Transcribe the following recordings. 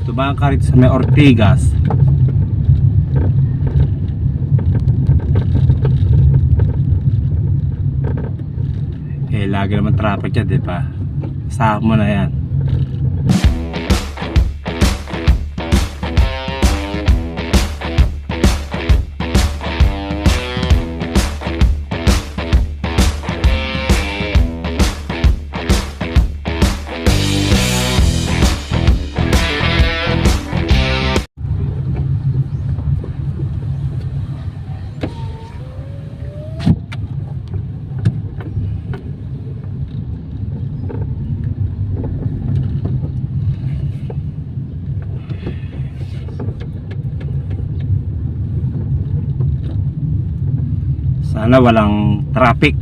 Tumahan ka rito sa may Ortigas, lagi naman traffic dyan, di ba? Saan mo na yan. Sana walang traffic,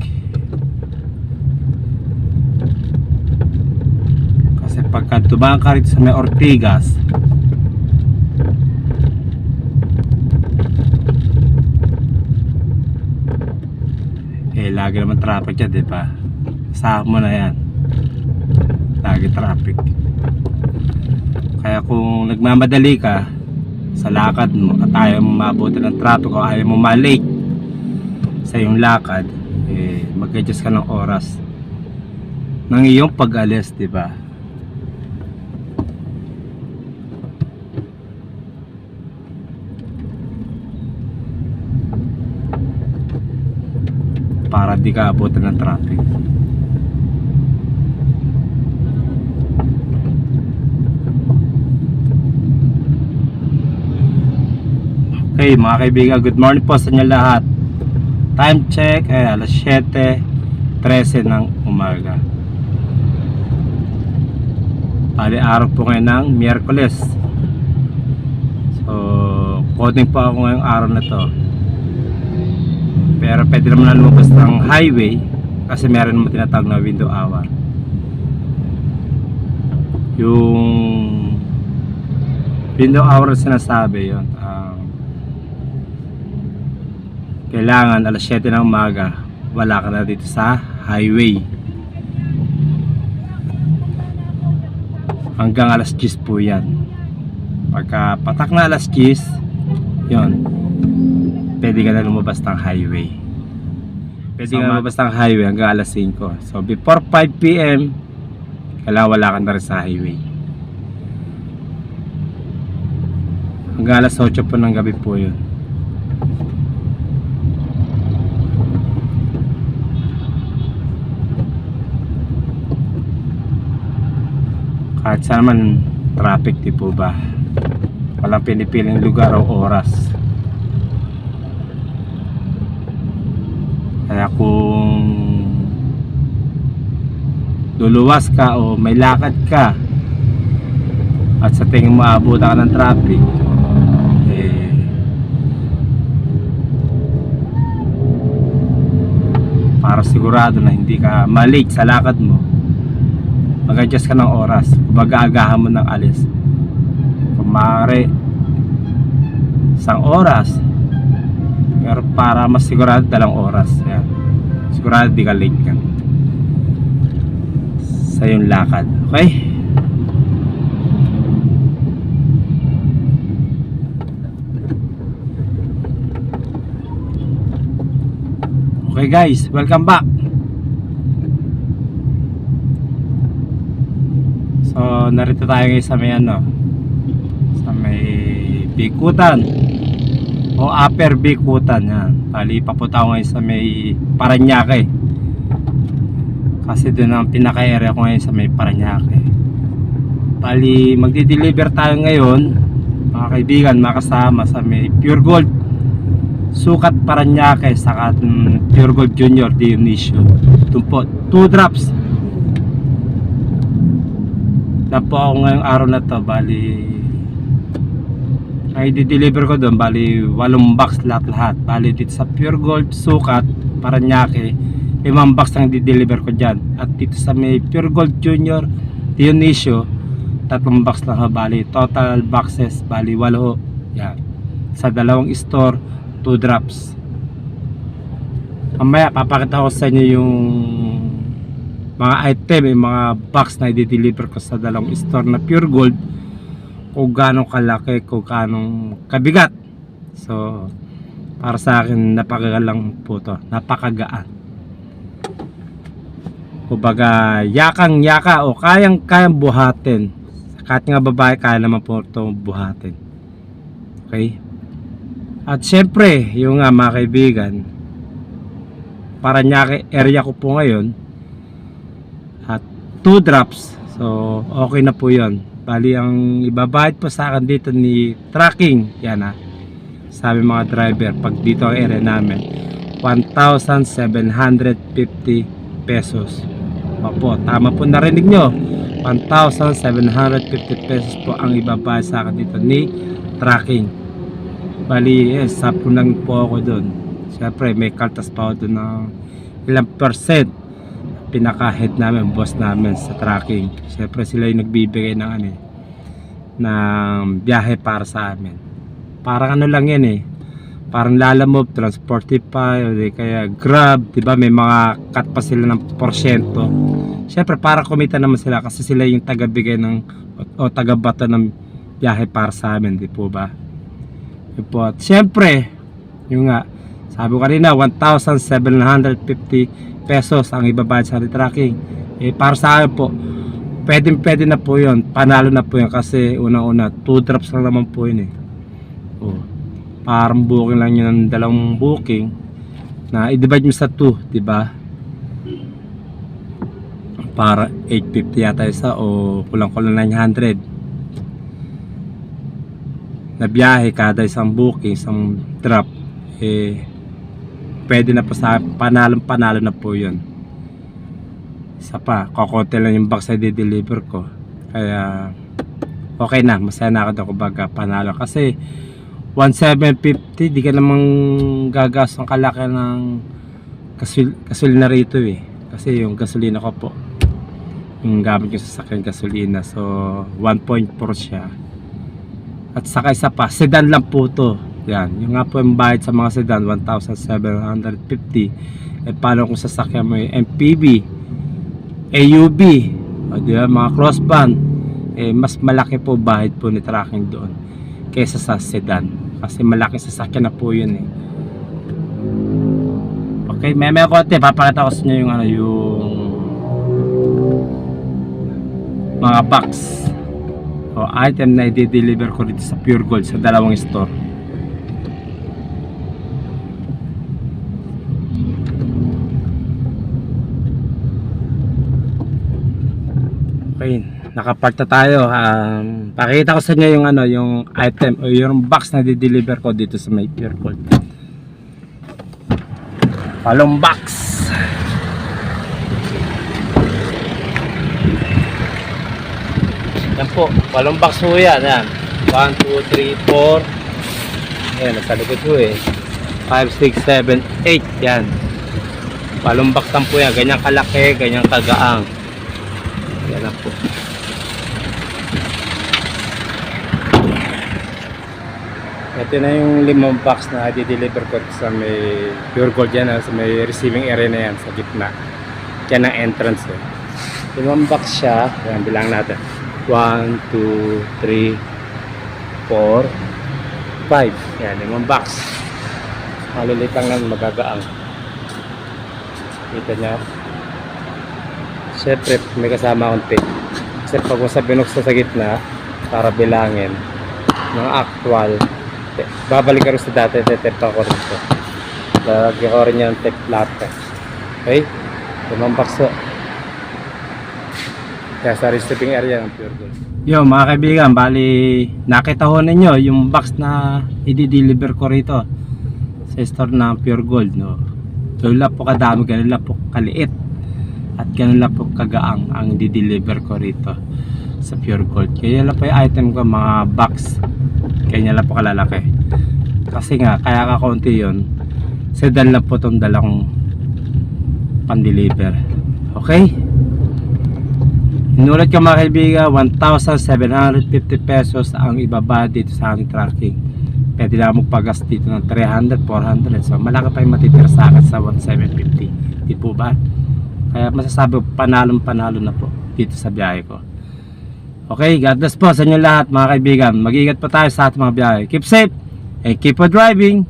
kasi pagka tumahan ka rito sa may Ortigas, lagi naman traffic dyan, di ba? Saan mo na yan, lagi traffic. Kaya kung nagmamadali ka sa lakad mo at ayaw mo mabuti ng traffic o ayaw mo malate sa iyong lakad, mag-adjust ka ng oras ng iyong pag-alis, di ba? Para di ka abutan ng traffic. Okay mga kaibigan, good morning po sa inyo lahat. Time check alas 7:13 ng umaga. Bali araw po ngayon ng Miyerkules. So coding po ako ngayong araw na to. Pero pwede naman na lumabas ng highway kasi meron naman tinatawag na window hour. Yung window hour na sinasabi yun, kailangan alas 7 ng umaga wala ka na dito sa highway hanggang alas 10 po yan. Pagka patak na alas 10 yun, pwede ka na lumabas ng highway. Pwede ka na lumabas ng highway hanggang alas 5. So before 5 PM kailangan wala ka na rin sa highway hanggang alas 8 po ng gabi po yun. Kahit saan man traffic, di po ba? Walang pinipiling lugar o oras. Kaya kung luluwas ka o may lakad ka at sa tingin mo aabutan ka ng traffic, para sigurado na hindi ka malate sa lakad mo, mag-adjust ka ng oras. Mag-aagahan mo ng alis. Kung maaari 1 oras, pero para mas sigurado 2 oras. Yan. Sigurado di ka late ka sa yung lakad. Okay? Okay guys, welcome back. So narito tayo ngayon sa may sa may Bikutan o Upper Bikutan yan. Bali papunta ako ngayon sa may Parañaque kasi doon ang pinaka-area ko ngayon sa may Parañaque. Bali magdi-deliver tayo ngayon mga kaibigan, makasama sa may Pure Gold Sukat Parañaque saka Pure Gold Junior Dionisio. Tumpo 2 drops na po ako ngayong araw na to. Bali ay di-deliver ko doon, bali 8 box lahat. Bali dito sa Pure Gold Sukat Parañaque 5 box ang di-deliver ko dyan. At dito sa may Pure Gold Junior Dionisio 3 box lang. Bali total boxes bali 8 yan. Sa 2 store 2 drops. Mamaya papakita ko sa inyo yung mga item, yung mga box na i-deliver ko sa 2 store na Pure Gold kung gaano kalaki, kung gaano kabigat. So para sa akin napakagalang po to, napakagaan. Kumbaga yakang yaka o kayang buhatin. Kahit nga babae kaya naman po ito buhatin. Okay? At syempre yung nga mga kaibigan, Parañaque area ko po ngayon at 2 drops. So okay na po yun. Bali ang ibabayad po sa akin dito ni tracking, yan ha, sabi mga driver, pag dito ang area namin 1,750 pesos. Opo, tama po, narinig nyo, 1,750 pesos po ang ibabayad sa akin dito ni tracking. Bali sapunan po ako dun. Siyempre may kaltas pa ako dun ng ilang percent. Pinaka-head namin, boss namin sa tracking. Siyempre sila yung nagbibigay ng ng biyahe para sa amin. Parang ano lang yan parang Lalamove, Transportify, o kaya Grab, diba? May mga cut pa sila ng porsyento. Siyempre para kumita naman sila kasi sila yung tagabigay ng o tagabato ng biyahe para sa amin, di po ba? Yun po. At siyempre yung nga sabi ko kanina, 1,750 pesos ang ibabayad sa tracking. Para sa akin po, pwede na po yun, panalo na po yun kasi unang-una 2 drops lang naman po yun parang booking lang yun ng dalawang booking na i-divide mo sa 2, diba? Para 850 yata isa o kulang-kulang 900 na biyahe kada isang booking, isang drop. Pwede na po sa panalo na po yun. Isa pa, kokote lang yung box na di-deliver ko, kaya okay na, masaya na ako, kumbaga panalo kasi 1,750, di ka namang gagastos ang kalaki ng gasolina rito kasi yung gasolina ko po, yung gamit yung sasakyan gasolina, so 1.4 siya. At saka isa pa, sedan lang po to. Yan, yung nga po yung bayad sa mga sedan 1,750. Paano kung sasakyan mo yung MPV, AUV, o diba, mga crossband, mas malaki po bahid po ni tracking doon kaysa sa sedan kasi malaki sasakyan na po yun Okay, may konti papakita ko sa inyo yung yung mga box o item na i-deliver ko dito sa Pure Gold sa dalawang store. Okay, nakapark na tayo. Pakita ko sa inyo yung yung item o yung box na di-deliver ko dito sa may Pure Gold. Palong box. Yan po, palong box po yan. 1, 2, 3, 4. Ayan, nasa likod po 5, 6, 7, 8. Yan. Palong box lang po yan. Ganyang kalaki, ganyang kagaang. Yan lang po. Ito na yung 5 box na i-deliver ko sa may Pure Gold yan, sa may receiving area na yan, sa gitna. Yan ang entrance 5 box siya. Yan, bilang natin. 1, 2, 3, 4, 5. Yan, 5 box. Malilit lang lang, magagaang. Kita nyo. Siyempre, may kasama akong tape. Kasi pag mo sa binuksan sa gitna, para bilangin ng actual, babalik ka rin sa dati, tape ako rin ito. Lagyan ko rin yung tape latte. Okay? 5 box so. Kaya sa receiving area ng Pure Gold. Yo mga kaibigan, bali nakita ho ninyo yung box na i-deliver ko rito sa store ng Pure Gold, no? Ganun lang po kadami, ganun lang po kaliit at ganun lang po kagaang ang i-deliver ko rito sa Pure Gold. Kaya lang po yung item ko, mga box, kaya lang po kalalaki kasi nga, kaya kakaunti yun, sedan lang po itong dalawang pan-deliver. Okay? Inulit ko mga kaibigan, 1,750 pesos ang ibaba dito sa aking tracking. Pwede lang magpagas dito ng 300, 400. So malaki pa yung matitira sa akin sa 1,750. Di po ba? Kaya masasabi, panalo na po dito sa biyahe ko. Okay, God bless po sa inyo lahat mga kaibigan. Mag-ingat po tayo sa ating mga biyahe. Keep safe and keep on driving.